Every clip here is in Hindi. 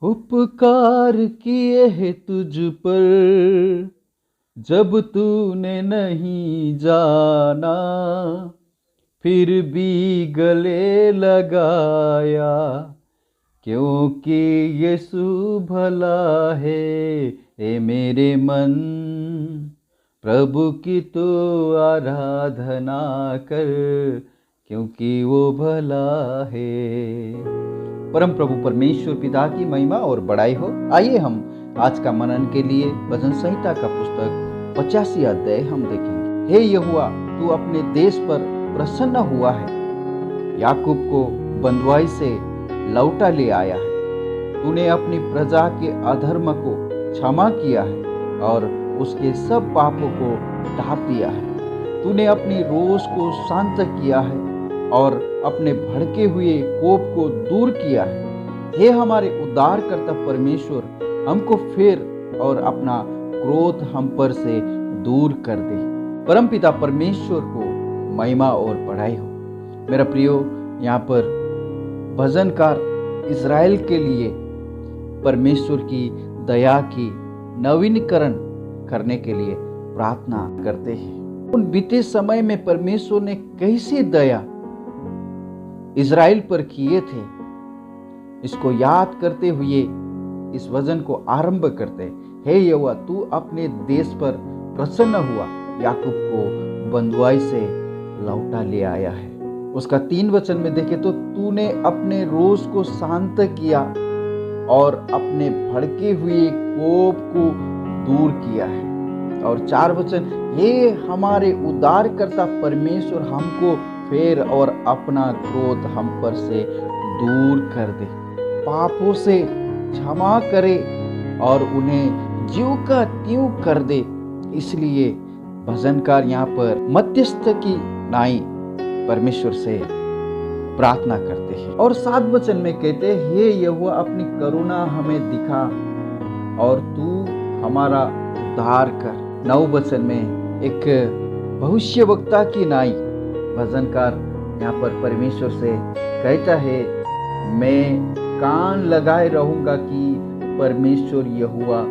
उपकार किए हैं तुझ पर जब तूने नहीं जाना, फिर भी गले लगाया, क्योंकि यीशु भला है। ए मेरे मन, प्रभु की तो आराधना कर, क्योंकि वो भला है। परम प्रभु परमेश्वर पिता की महिमा और बड़ाई हो। आइए हम आज का मनन के लिए भजन संहिता का पुस्तक 85 अध्याय हम देखेंगे। हे यहोवा, तू अपने देश पर प्रसन्न हुआ है, याकूब को बंधुआई से लौटा ले आया है। तूने अपनी प्रजा के अधर्म को क्षमा किया है और उसके सब पापों को ढांप दिया है। तूने अपनी रोष को शांत किया है और अपने भड़के हुए कोप को दूर किया है। हे हमारे उद्धारकर्ता परमेश्वर, हमको फेर और अपना क्रोध हम पर से दूर कर दे। परमपिता परमेश्वर को महिमा और बढ़ाई हो। मेरा प्रियो, यहाँ पर भजनकार इज़राइल के लिए परमेश्वर की दया की नवीनीकरण करने के लिए प्रार्थना करते हैं। उन बीते समय में परमेश्वर ने कैसी दया इज़राइल पर किए थे, इसको याद करते हुए इस वचन को आरंभ करते हैं। हे यहोवा, तू अपने देश पर प्रसन्न हुआ, याकूब को बंधुआई से लौटा ले आया है। उसका 3 वचन में देखें तो तूने अपने रोष को शांत किया और अपने भड़के हुए कोप को दूर किया है। और 4 वचन, हे हमारे उद्धारकर्ता परमेश्वर, हमको फेर और अपना क्रोध हम पर से दूर कर दे, पापों से क्षमा करे और उन्हें ज्यों का त्यों कर दे। इसलिए भजनकार यहाँ पर मध्यस्थ की नाई परमेश्वर से प्रार्थना करते हैं। और 7 वचन में कहते हैं, हे यहोवा, अपनी करुणा हमें दिखा और तू हमारा उद्धार कर। 9 वचन में एक भविष्यवक्ता की नाई भजनकार यहाँ पर परमेश्वर से कहता है, मैं कान लगाए रहूंगा कि परमेश्वर यहोवा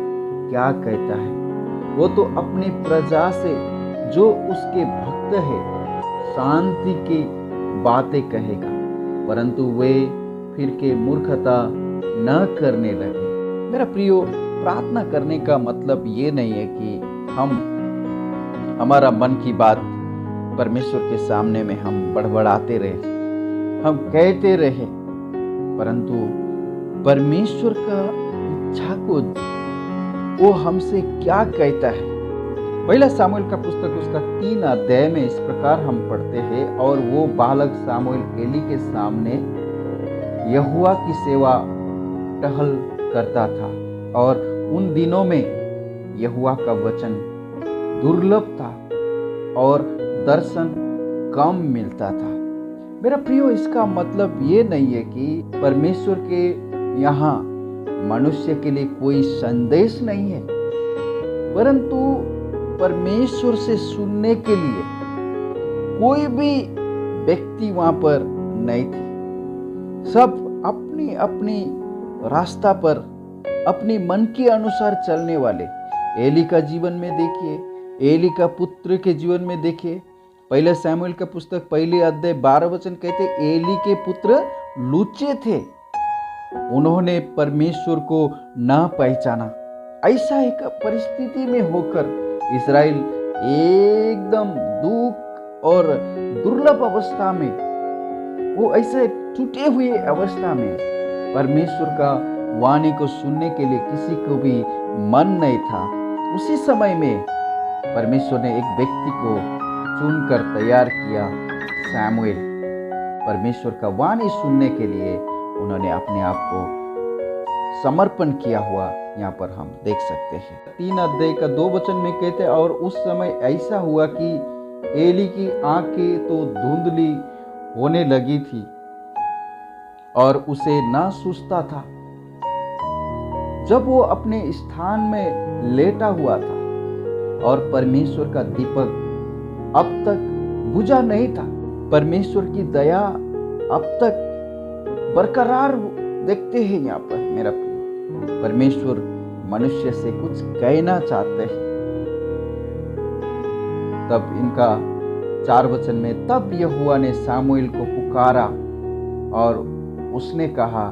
क्या कहता है। वो तो अपनी प्रजा से जो उसके भक्त है शांति की बातें कहेगा, परंतु वे फिर के मूर्खता न करने लगे। मेरा प्रियो, प्रार्थना करने का मतलब ये नहीं है कि हमारा मन की बात परमेश्वर के सामने में हम बड़बड़ाते रहे, हम कहते रहे, परंतु परमेश्वर का इच्छा को वो हमसे क्या कहता है। पहला सामुएल का पुस्तक उसका 3 अध्याय में इस प्रकार हम पढ़ते हैं, और वो बालक सामुएल एली के सामने यहोवा की सेवा टहल करता था, और उन दिनों में यहोवा का वचन दुर्लभ था और दर्शन कम मिलता था। मेरा प्रियो, इसका मतलब ये नहीं है कि परमेश्वर के यहाँ मनुष्य के लिए कोई संदेश नहीं है, परंतु परमेश्वर से सुनने के लिए कोई भी व्यक्ति वहां पर नहीं थे। सब अपनी अपनी रास्ता पर अपने मन के अनुसार चलने वाले। एली का जीवन में देखिए, एली का पुत्र के जीवन में देखिए। पहले सामुएल का पुस्तक 1 अध्याय 12 वचन कहते, एली के पुत्र लुच्चे थे, उन्होंने परमेश्वर को न पहचाना। ऐसा एक परिस्थिति में होकर इज़राइल एकदम दुख और दुर्लभ अवस्था में, वो ऐसे टूटे हुए अवस्था में परमेश्वर का वाणी को सुनने के लिए किसी को भी मन नहीं था। उसी समय में परमेश्वर ने एक व्यक्ति को चुनकर तैयार किया, सैमुएल। परमेश्वर का वाणी सुनने के लिए उन्होंने अपने आप को समर्पण किया हुआ यहाँ पर हम देख सकते हैं। 3 अध्याय का 2 वचन में कहते, और उस समय ऐसा हुआ कि एली की आंखें तो धुंधली होने लगी थी और उसे ना सूझता था। जब वो अपने स्थान में लेटा हुआ था और परमेश्वर का दीपक अब तक बुझा नहीं था, परमेश्वर की दया अब तक बरकरार देखते हैं यहाँ पर। मेरा प्रिय, परमेश्वर मनुष्य से कुछ कहना चाहते हैं। तब इनका 4 वचन में, तब यहोवा ने सामुएल को पुकारा और उसने कहा,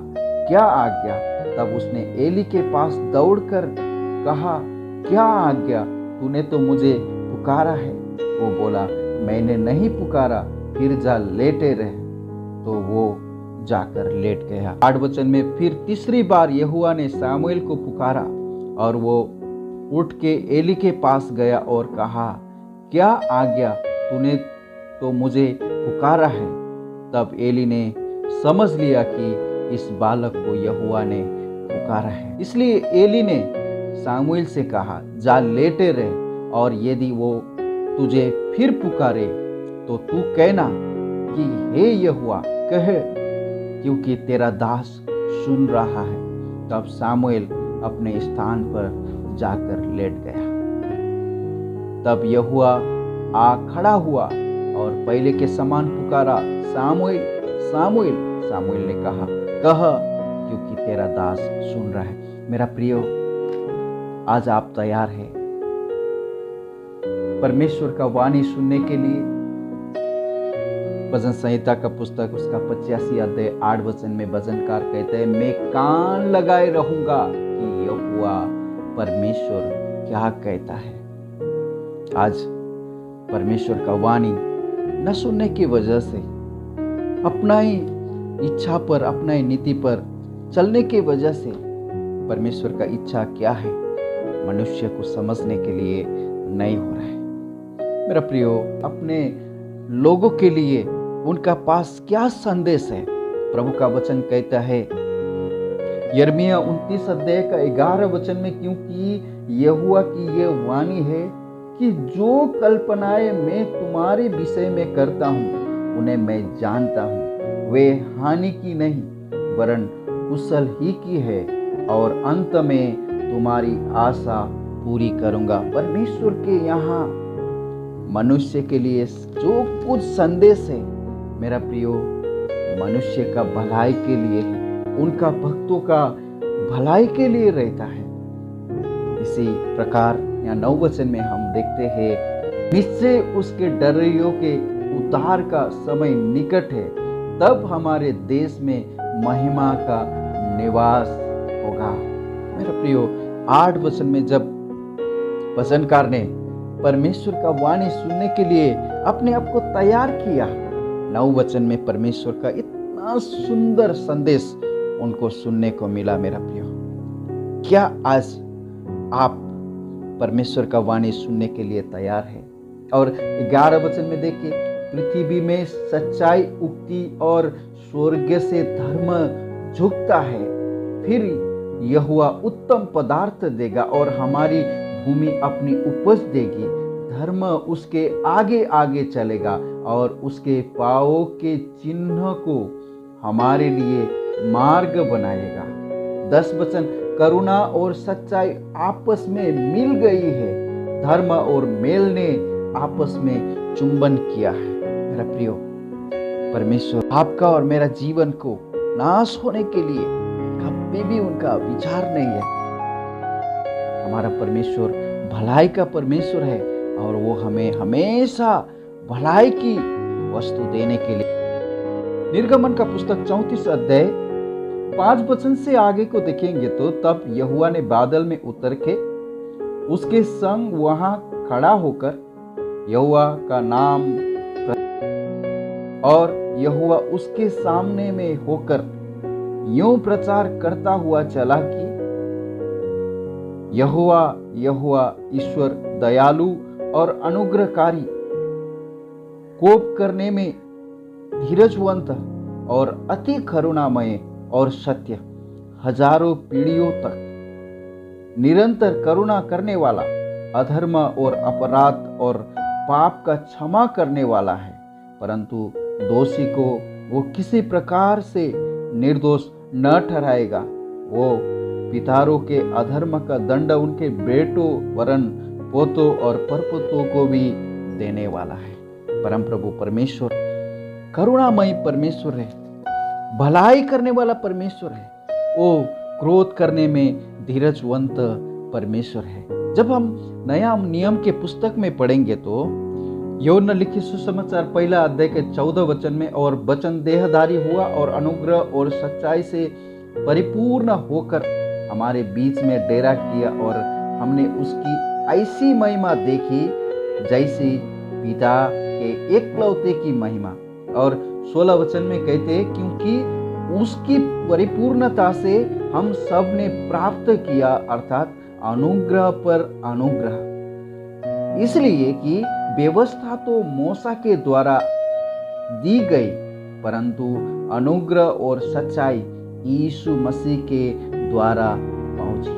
क्या आज्ञा? तब उसने एली के पास दौड़कर कहा, क्या आज्ञा? तूने तो मुझे पुकारा है। वो बोला, मैंने नहीं पुकारा, फिर जा लेटे रहे। तो वो जाकर लेट गया। 8 वचन में, फिर तीसरी बार यहोवा ने सामुएल को पुकारा और वो उठ के एली के पास गया और कहा, क्या आज्ञा? तूने तो मुझे पुकारा है। तब एली ने समझ लिया कि इस बालक को यहोवा ने पुकारा है। इसलिए एली ने सामुएल से कहा, जा लेटे रहे, और यदि वो तुझे फिर पुकारे तो तू कहना कि हे यहोवा, कह, क्योंकि तेरा दास सुन रहा है। तब सामुएल अपने स्थान पर जाकर लेट गया। तब यहोवा आ खड़ा हुआ और पहले के समान पुकारा, सामुएल, सामुएल। सामुएल ने कहा, कह, क्योंकि तेरा दास सुन रहा है। मेरा प्रियो, आज आप तैयार हैं परमेश्वर का वाणी सुनने के लिए? भजन संहिता का पुस्तक उसका 85 अध्याय 8 वचन में भजनकार कहते हैं, मैं कान लगाए रहूंगा कि यहोवा परमेश्वर क्या कहता है। आज परमेश्वर का वाणी न सुनने की वजह से, अपना ही इच्छा पर, अपना ही नीति पर चलने की वजह से परमेश्वर का इच्छा क्या है मनुष्य को समझने के लिए नहीं हो रहा है। मेरा प्रियो, अपने लोगों के लिए उनका पास क्या संदेश है? प्रभु का वचन कहता है यिर्मयाह 29 अध्याय का 11 वचन में, क्योंकि यहोवा की ये वाणी है कि जो कल्पनाएं मैं तुम्हारे विषय में करता हूँ उन्हें मैं जानता हूँ, वे हानि की नहीं वरन कुशल ही की है, और अंत में तुम्हारी आशा पूरी करूंगा। परमेश्वर के यहाँ मनुष्य के लिए जो कुछ संदेश है, मेरा प्रियो, मनुष्य का भलाई के लिए है, उनका भक्तों का भलाई के लिए रहता है। इसी प्रकार यहाँ 9 वचन में हम देखते हैं, निश्चय उसके डरियों के उद्धार का समय निकट है, तब हमारे देश में महिमा का निवास होगा। मेरा प्रियो, 8 वचन में जब भजनकार ने परमेश्वर का वाणी सुनने के लिए अपने आप को तैयार किया, 9 वचन में परमेश्वर का इतना सुंदर संदेश उनको सुनने को मिला। मेरा प्रियो, क्या आज आप परमेश्वर का वाणी सुनने के लिए तैयार है? और 11 वचन में देखिए, पृथ्वी में सच्चाई उगती और स्वर्ग से धर्म झुकता है, फिर यहोवा उत्तम पदार्थ देगा और हमारी भूमि अपनी उपज देगी। धर्म उसके आगे आगे चलेगा और उसके पाँवों के चिन्ह को हमारे लिए मार्ग बनाएगा। 10 वचन, करुणा और सच्चाई आपस में मिल गई है, धर्म और मेल ने आपस में चुंबन किया है। मेरा प्रियो, परमेश्वर आपका और मेरा जीवन को नाश होने के लिए कभी भी उनका विचार नहीं है। हमारा परमेश्वर भलाई का परमेश्वर है और वो हमें हमेशा भलाई की वस्तु देने के लिए। निर्गमन का पुस्तक 34 अध्याय 5 वचन से आगे को देखेंगे तो, तब यहोवा ने बादल में उतर के उसके संग वहां खड़ा होकर यहोवा का नाम और यहोवा उसके सामने में होकर यूं प्रचार करता हुआ चला कि यहोवा यहोवा ईश्वर दयालु और अनुग्रहकारी, कोप करने में धीरजवंत और अति करुणामय और सत्य, हजारों पीढ़ियों तक निरंतर करुणा करने वाला, अधर्म और अपराध और पाप का क्षमा करने वाला है, परंतु दोषी को वो किसी प्रकार से निर्दोष न ठहराएगा। वो पितारों के अधर्म का दंड उनके बेटों वरन पोतों और परपोतों को भी देने वाला है। परम प्रभु परमेश्वर करुणामयी परमेश्वर है, भलाई करने वाला परमेश्वर है। वो क्रोध करने में धीरजवंत परमेश्वर है। जब हम नया नियम के पुस्तक में पढ़ेंगे तो यूहन्ना लिखित सुसमाचार 1 अध्याय के 14 वचन में, और वचन देहधारी हुआ और अनुग्रह और सच्चाई से परिपूर्ण होकर हमारे बीच में डेरा किया, और हमने उसकी ऐसी महिमा देखी जैसी पिता के एकलौते की महिमा। और 16 वचन में कहते हैं, क्योंकि उसकी परिपूर्णता से हम सब ने प्राप्त किया, अर्थात अनुग्रह पर अनुग्रह। इसलिए कि व्यवस्था तो मूसा के द्वारा दी गई, परंतु अनुग्रह और सच्चाई यीशु मसीह के द्वारा पहुंची।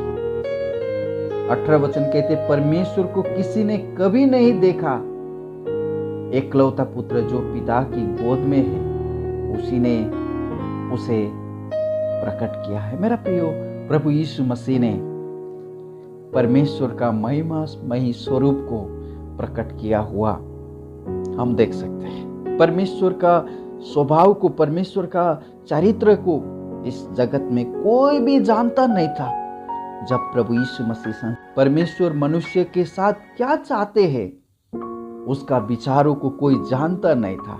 18 वचन कहते, परमेश्वर को किसी ने कभी नहीं देखा, एकलौता पुत्र जो पिता की गोद में है उसी ने उसे प्रकट किया है। मेरा प्रियो, प्रभु यीशु मसीह ने परमेश्वर का महिमामयी स्वरूप को प्रकट किया हुआ हम देख सकते हैं। परमेश्वर का स्वभाव को, परमेश्वर का चरित्र को इस जगत में कोई भी जानता नहीं था। जब प्रभु यीशु मसीह, परमेश्वर मनुष्य के साथ क्या चाहते हैं उसका विचारों को कोई जानता नहीं था।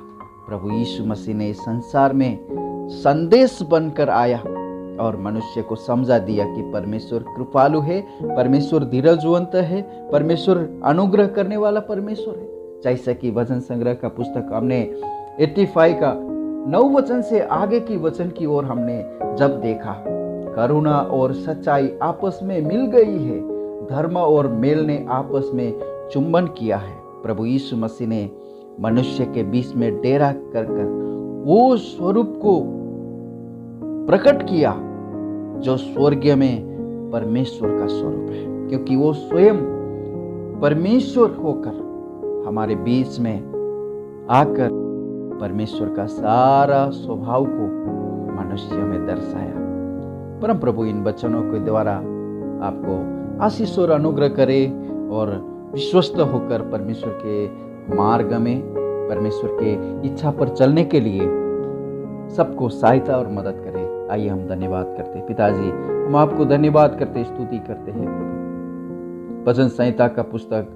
प्रभु यीशु मसीह ने इस संसार में संदेश बनकर आया और मनुष्य को समझा दिया कि परमेश्वर कृपालु है, परमेश्वर धीरजवंत है, परमेश्वर अनुग्रह करने वाला परमेश्वर है। जैसा कि वचन संग्रह का पुस्तक हमने 85 का 9 वचन से आगे की वचन की ओर हमने जब देखा, करुणा और सच्चाई आपस में मिल गई है, धर्म और मेल ने आपस में चुंबन किया है। प्रभु यीशु मसीह ने मनुष्य के बीच में डेरा कर वो स्वरूप को प्रकट किया जो स्वर्ग में परमेश्वर का स्वरूप है, क्योंकि वो स्वयं परमेश्वर होकर हमारे बीच में आकर परमेश्वर का सारा स्वभाव को मनुष्य में दर्शाया। परम प्रभु इन वचनों के द्वारा आपको आशीष और अनुग्रह करे और विश्वस्त होकर परमेश्वर के मार्ग में, परमेश्वर के इच्छा पर चलने के लिए सबको सहायता और मदद करे। आइए हम धन्यवाद करते हैं। पिताजी, हम आपको धन्यवाद करते, स्तुति करते हैं प्रभु। भजन संहिता का पुस्तक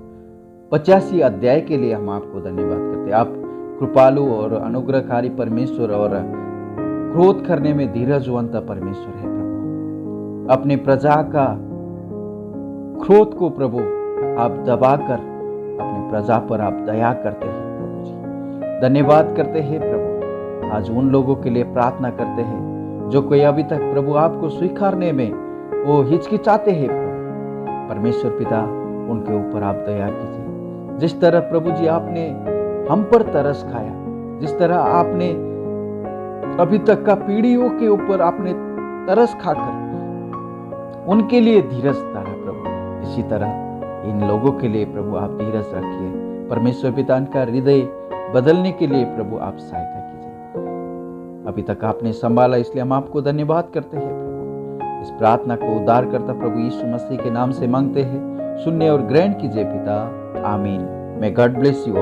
85 अध्याय के लिए हम आपको धन्यवाद करते हैं। आप कृपालु और अनुग्रहकारी परमेश्वर और क्रोध करने में धीरजवंत परमेश्वर है प्रभु। अपने प्रजा का क्रोध को प्रभु आप दबाकर अपने प्रजा पर आप दया करते हैं प्रभु जी। धन्यवाद करते हैं प्रभु। आज उन लोगों के लिए प्रार्थना करते हैं जो कोई अभी तक प्रभु आपको स्वीकारने में वो हिचकिचाते हैं प्रभु। परमेश्वर पिता, उनके ऊपर आप दया कीजिए। जिस तरह प्रभु जी आपने हम पर तरस खाया, जिस तरह आपने अभी तक का पीढ़ियों के ऊपर आपने तरस खाकर उनके लिए धीरज धारा प्रभु, इसी तरह इन लोगों के लिए प्रभु आप धीरज रखिए। परमेश्वर पिता, इनका हृदय बदलने के लिए प्रभु आप सहायता कीजिए। अभी तक आपने संभाला, इसलिए हम आपको धन्यवाद करते हैं प्रभु। इस प्रार्थना को उद्धारकर्ता प्रभु यीशु मसीह के नाम से मांगते हैं, सुनने और ग्रहण कीजिए पिता, आमीन। May God bless you all.